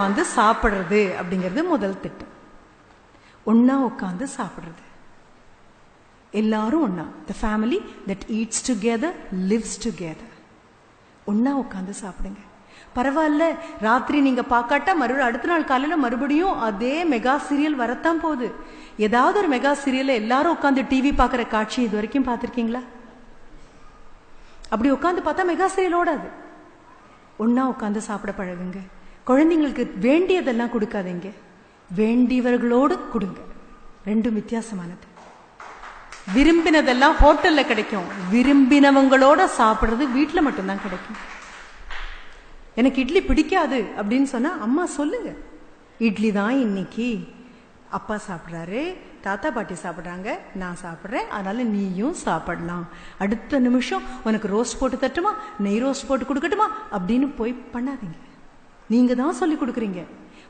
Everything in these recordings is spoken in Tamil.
வந்து சாப்பிடுறது அப்படிங்கிறது முதல் திட்டம். ஒன்னா உட்காந்து சாப்பிடுறது, எல்லாரும் ஒன்னா. The family that eats together lives together. ஒன்னா உட்காந்து சாப்பிடுங்க. பரவாயில்ல, ராத்திரி நீங்க பார்க்காட்டா மறுபடியும் அடுத்த நாள் காலையில மறுபடியும் அதே மெகா சீரியல் வரத்தான் போகுது. ஏதாவது ஒரு மெகா சீரியல்ல எல்லாரும் உட்காந்து டிவி பார்க்கிற காட்சி இது வரைக்கும் பார்த்திருக்கீங்களா? அப்படி உட்காந்து பார்த்தா மெகா சீரியல் ஓடாது. ஒன்னா உட்காந்து சாப்பிட பழகுங்க. குழந்தைங்களுக்கு வேண்டியதெல்லாம் கொடுக்காதீங்க, வேண்டியவர்களோடு கொடுங்க. ரெண்டும் வித்தியாசமானது. விரும்பினதெல்லாம் ஹோட்டல்ல கிடைக்கும், விரும்பினவங்களோட சாப்பிடுறது வீட்டுல மட்டும்தான் கிடைக்கும். எனக்கு இட்லி பிடிக்காது அப்படின்னு சொன்னா அம்மா சொல்லுங்க, இட்லி தான் இன்னைக்கு அப்பா சாப்பிட்றாரு, தாத்தா பாட்டி சாப்பிட்றாங்க, நான் சாப்பிட்றேன், அதனால நீயும் சாப்பிடலாம். அடுத்த நிமிஷம் உனக்கு ரோஸ்ட் போட்டு தட்டுமா, நெய் ரோஸ்ட் போட்டு கொடுக்கட்டுமா அப்படின்னு போய் பண்ணாதீங்க. நீங்க தான் சொல்லி கொடுக்குறீங்க.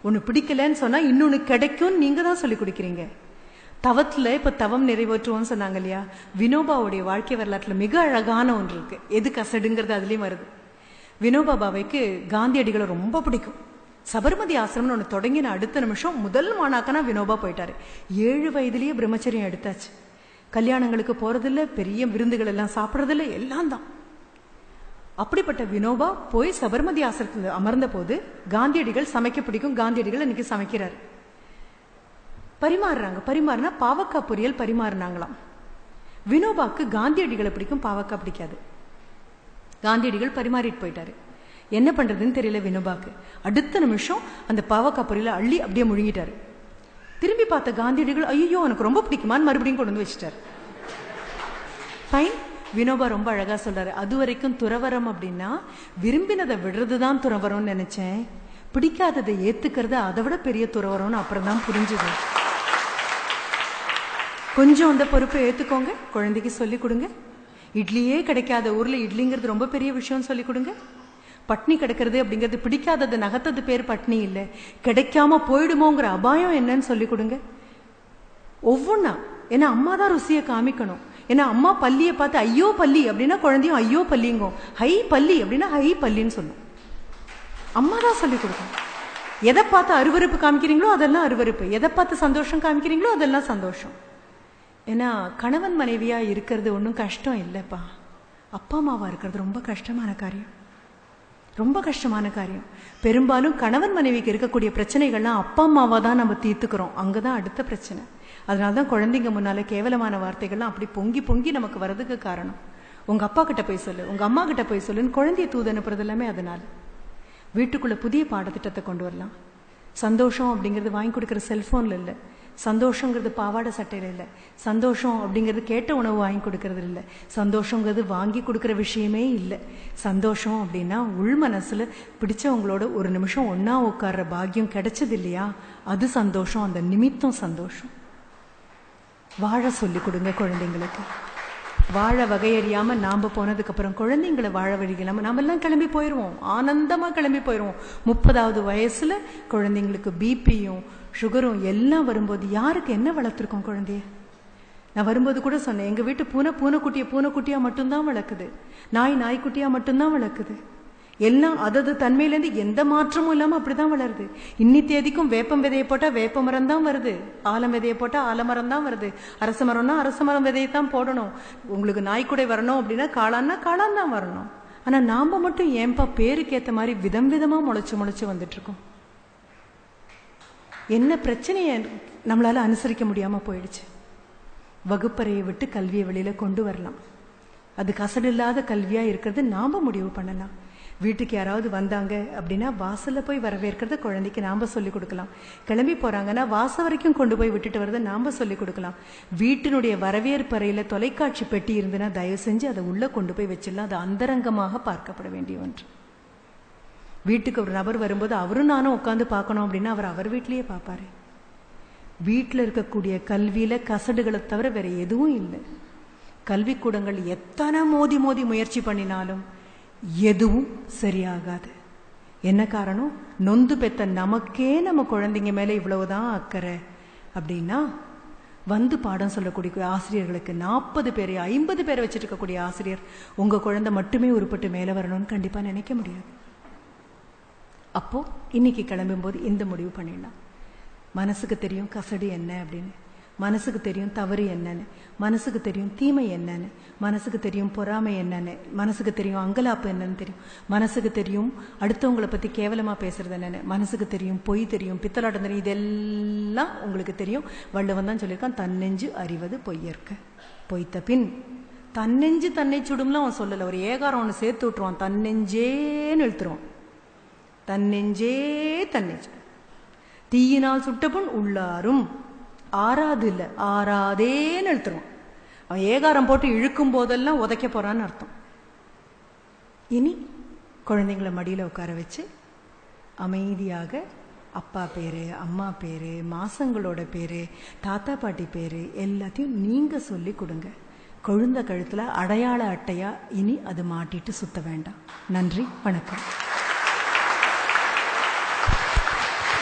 ஒன்னு பிடிக்கலன்னு சொன்னா இன்னொன்னு கிடைக்கும், நீங்க தான் சொல்லி கொடுக்குறீங்க. தவத்துல இப்ப தவம் நிறைவேற்றுவோம்னு சொன்னாங்க இல்லையா? வினோபாவுடைய வாழ்க்கை வரலாற்றுல மிக அழகான ஒன்று இருக்கு. எது கசடுங்கிறது அதுலயும் வருது. வினோபா பாவைக்கு காந்தியடிகளை ரொம்ப பிடிக்கும். சபர்மதி ஆசிரமம்னு ஒன்று தொடங்கின அடுத்த நிமிஷம் முதல் மாணாக்கனா வினோபா போயிட்டாரு. 7 வயதிலேயே பிரம்மச்சரியம் எடுத்தாச்சு. கல்யாணங்களுக்கு போறதில்ல, பெரிய விருந்துகள் எல்லாம் சாப்பிட்றதில்ல, எல்லாம் தான். அப்படிப்பட்ட வினோபா போய் சபர்மதி ஆசிரமத்தில் அமர்ந்த போது காந்தியடிகள் சமைக்க பிடிக்கும். காந்தியடிகள் இன்னைக்கு சமைக்கிறாரு. பரிமாறுனா பாவக்காய் பொரியல் பரிமாறினாங்களாம். வினோபாக்கு காந்தியடிகளை பிடிக்கும், பாவக்காய் பிடிக்காது. காந்தியடிகள் பரிமாறிட்டு போயிட்டாரு. என்ன பண்றதுன்னு தெரியல வினோபாக்கு. அடுத்த நிமிஷம் அந்த பாவக்காய் பொரியல அள்ளி அப்படியே முழுங்கிட்டாரு. திரும்பி பார்த்த காந்தியடிகள், ஐயோ எனக்கு ரொம்ப பிடிக்குமான்னு மறுபடியும் கொண்டு வந்து வச்சுட்டாரு. ஃபைன். வினோபா ரொம்ப அழகா சொல்றாரு, அது வரைக்கும் துறவரம் அப்படின்னா விரும்பினதை விடுறதுதான் துறவரம்னு நினைச்சேன், பிடிக்காததை ஏத்துக்கிறது அதை விட பெரிய துறவரம்னு அப்புறம் தான் புரிஞ்சுது. கொஞ்சம் அந்த பொறுப்பை ஏத்துக்கோங்க, குழந்தைக்கு சொல்லிக் கொடுங்க. இட்லியே கிடைக்காத ஊர்ல இட்லிங்கிறது ரொம்ப பெரிய விஷயம் சொல்லி கொடுங்க. பட்னி கிடக்கிறது அப்படிங்கிறது பிடிக்காதது நகத்தது பேர் பட்னி இல்லை, கிடைக்காம போயிடுமோங்கிற அபாயம் என்னன்னு சொல்லி கொடுங்க. ஒவ்வொன்னா, ஏன்னா அம்மா தான் ருசியை காமிக்கணும். ஏன்னா அம்மா பல்லியை பார்த்து ஐயோ பல்லி அப்படின்னா குழந்தையும் ஐயோ பல்லிங்கும், ஹை பல்லி அப்படின்னா ஹை பல்லின்னு சொல்லும். அம்மா தான் சொல்லி கொடுக்கணும். எதை பார்த்து அருவருப்பு காமிக்கிறீங்களோ அதெல்லாம் அருவருப்பு, எதை பார்த்து சந்தோஷம் காமிக்கிறீங்களோ அதெல்லாம் சந்தோஷம். ஏன்னா கணவன் மனைவியா இருக்கிறது ஒன்றும் கஷ்டம் இல்லைப்பா. அப்பா அம்மாவா இருக்கிறது ரொம்ப கஷ்டமான காரியம், ரொம்ப கஷ்டமான காரியம். பெரும்பாலும் கணவன் மனைவிக்கு இருக்கக்கூடிய பிரச்சனைகள்லாம் அப்பா அம்மாவா தான் நம்ம தீர்த்துக்கிறோம். அங்கதான் அடுத்த பிரச்சனை. அதனாலதான் குழந்தைங்க முன்னால கேவலமான வார்த்தைகள்லாம் அப்படி பொங்கி பொங்கி நமக்கு வர்றதுக்கு காரணம். உங்க அப்பா கிட்ட போய் சொல்லு, உங்க அம்மா கிட்ட போய் சொல்லுன்னு குழந்தைய தூது அனுப்புறது எல்லாமே அதனால. வீட்டுக்குள்ள புதிய பாடத்திட்டத்தை கொண்டு வரலாம். சந்தோஷம் அப்படிங்கிறது வாங்கி கொடுக்குற செல்போன்ல இல்லை, சந்தோஷங்கிறது பாவாடை சட்டையில இல்லை, சந்தோஷம் அப்படிங்கிறது கேட்ட உணவு வாங்கி கொடுக்கறது இல்லை, சந்தோஷங்கிறது வாங்கி கொடுக்குற விஷயமே இல்லை. சந்தோஷம் அப்படின்னா உள் மனசுல பிடிச்சவங்களோட ஒரு நிமிஷம் ஒன்னா உட்கார்ற பாக்கியம் கிடைச்சது இல்லையா, அது சந்தோஷம். அந்த நிமித்தம் சந்தோஷம். வாழ சொல்லி கொடுங்க குழந்தைங்களுக்கு. வாழ வகையறியாம நாம போனதுக்கு அப்புறம் குழந்தைங்களை வாழ வழிகளாம நாம எல்லாம் கிளம்பி போயிடுவோம், ஆனந்தமா கிளம்பி போயிடுவோம். 30வது வயசுல குழந்தைங்களுக்கு பிபியும் சுகரும் எல்லாம் வரும்போது யாருக்கு என்ன வளர்த்துருக்கோம் குழந்தைய? நான் வரும்போது கூட சொன்னேன், எங்க வீட்டு பூனைக்குட்டியா மட்டும்தான் வளர்க்குது, நாய்க்குட்டியா மட்டும்தான் வளர்க்குது. எல்லாம் அதது தன்மையிலேருந்து எந்த மாற்றமும் இல்லாம அப்படிதான் வளருது. இன்னி தேதிக்கும் வேப்பம் விதையை போட்டா வேப்ப மரம் தான் வருது, ஆலம் விதையை போட்டா ஆலமரம் தான் வருது, அரச மரம்னா அரச மரம் விதையை தான் போடணும். உங்களுக்கு நாய்க்குடை வரணும் அப்படின்னா காளான்னா காளான் தான் வரணும். ஆனா நாம மட்டும் ஏன்பா பேருக்கு ஏத்த மாதிரி விதம் விதமா முளைச்சு வந்துட்டு இருக்கோம்? என்ன பிரச்சனைய நம்மளால அனுசரிக்க முடியாம போயிடுச்சு. வகுப்பறையை விட்டு கல்வியை வெளியில கொண்டு வரலாம். அது கசடு இல்லாத கல்வியா இருக்கிறது நாம முடிவு பண்ணலாம். வீட்டுக்கு யாராவது வந்தாங்க அப்படின்னா வாசல்ல போய் வரவேற்கிறத குழந்தைக்கு நாம சொல்லிக் கொடுக்கலாம். கிளம்பி போறாங்கன்னா வாசல் வரைக்கும் கொண்டு போய் விட்டுட்டு வரதை நாம சொல்லிக் கொடுக்கலாம். வீட்டினுடைய வரவேற்பறையில தொலைக்காட்சி பெட்டி இருந்துன்னா தயவு செஞ்சு அதை உள்ள கொண்டு போய் வச்சிடலாம். அது அந்தரங்கமாக பார்க்கப்பட வேண்டிய ஒன்று. வீட்டுக்கு ஒரு நபர் வரும்போது அவரும் நானும் உட்காந்து பார்க்கணும் அப்படின்னா அவர் வீட்டிலேயே பார்ப்பாரு. வீட்டில் இருக்கக்கூடிய கல்வியில கசடுகளை தவிர வேற எதுவும் இல்லை. கல்விக்கூடங்கள் எத்தனை மோதி முயற்சி பண்ணினாலும் எதுவும் சரியாகாது. என்ன காரணம்? நொந்து பெத்த நமக்கே நம்ம குழந்தைங்க மேல இவ்வளவுதான் அக்கறை அப்படின்னா வந்து பாடம் சொல்லக்கூடிய ஆசிரியர்களுக்கு 40 பேர் 50 பேரை வச்சுட்டு இருக்கக்கூடிய ஆசிரியர் உங்க குழந்தை மட்டுமே உருப்பட்டு மேல வரணும்னு கண்டிப்பா நினைக்க முடியாது. அப்போ இன்னைக்கு கிளம்பும்போது இந்த முடிவு பண்ணிடலாம். மனசுக்கு தெரியும் கசடு என்ன அப்படின்னு, மனசுக்கு தெரியும் தவறு என்னன்னு, மனசுக்கு தெரியும் தீமை என்னன்னு, மனசுக்கு தெரியும் பொறாமை என்னன்னு, மனசுக்கு தெரியும் அங்கலாப்பு என்னன்னு தெரியும், மனசுக்கு தெரியும் அடுத்தவங்களை பத்தி கேவலமா பேசுறது என்னன்னு, மனசுக்கு தெரியும் பொய் தெரியும், பித்தலாட்டம் தெரியும். இதெல்லாம் உங்களுக்கு தெரியும். வள்ளுவன் தான் சொல்லியிருக்கான், தன்னெஞ்சு அறிவது பொய்யற்க பொய்த்த பின். தன்னெஞ்சு தன்னை சுடும்லாம் அவன் சொல்லல. ஒரு ஏகாரம் ஒன்று சேர்த்து விட்டுருவான், தன்னெஞ்சேன்னு இழுத்துருவான். தன்னெஞ்சே தன்னெஞ்சு தீயினால் சுட்டபுண் உள்ளாரும் ஆறாது இல்லை, ஆறாதேன்னு எழுத்துருவான். அவன் ஏகாரம் போட்டு இழுக்கும் போதெல்லாம் உதைக்க போறான்னு அர்த்தம். இனி குழந்தைங்களை மடியில் உட்கார வச்சு அமைதியாக அப்பா பேரு, அம்மா பேரு, மாசங்களோட பேரு, தாத்தா பாட்டி பேரு எல்லாத்தையும் நீங்க சொல்லி கொடுங்க. குழந்தை கழுத்துல அடையாள அட்டையா இனி அது மாட்டிட்டு சுத்த வேண்டாம். நன்றி, வணக்கம்.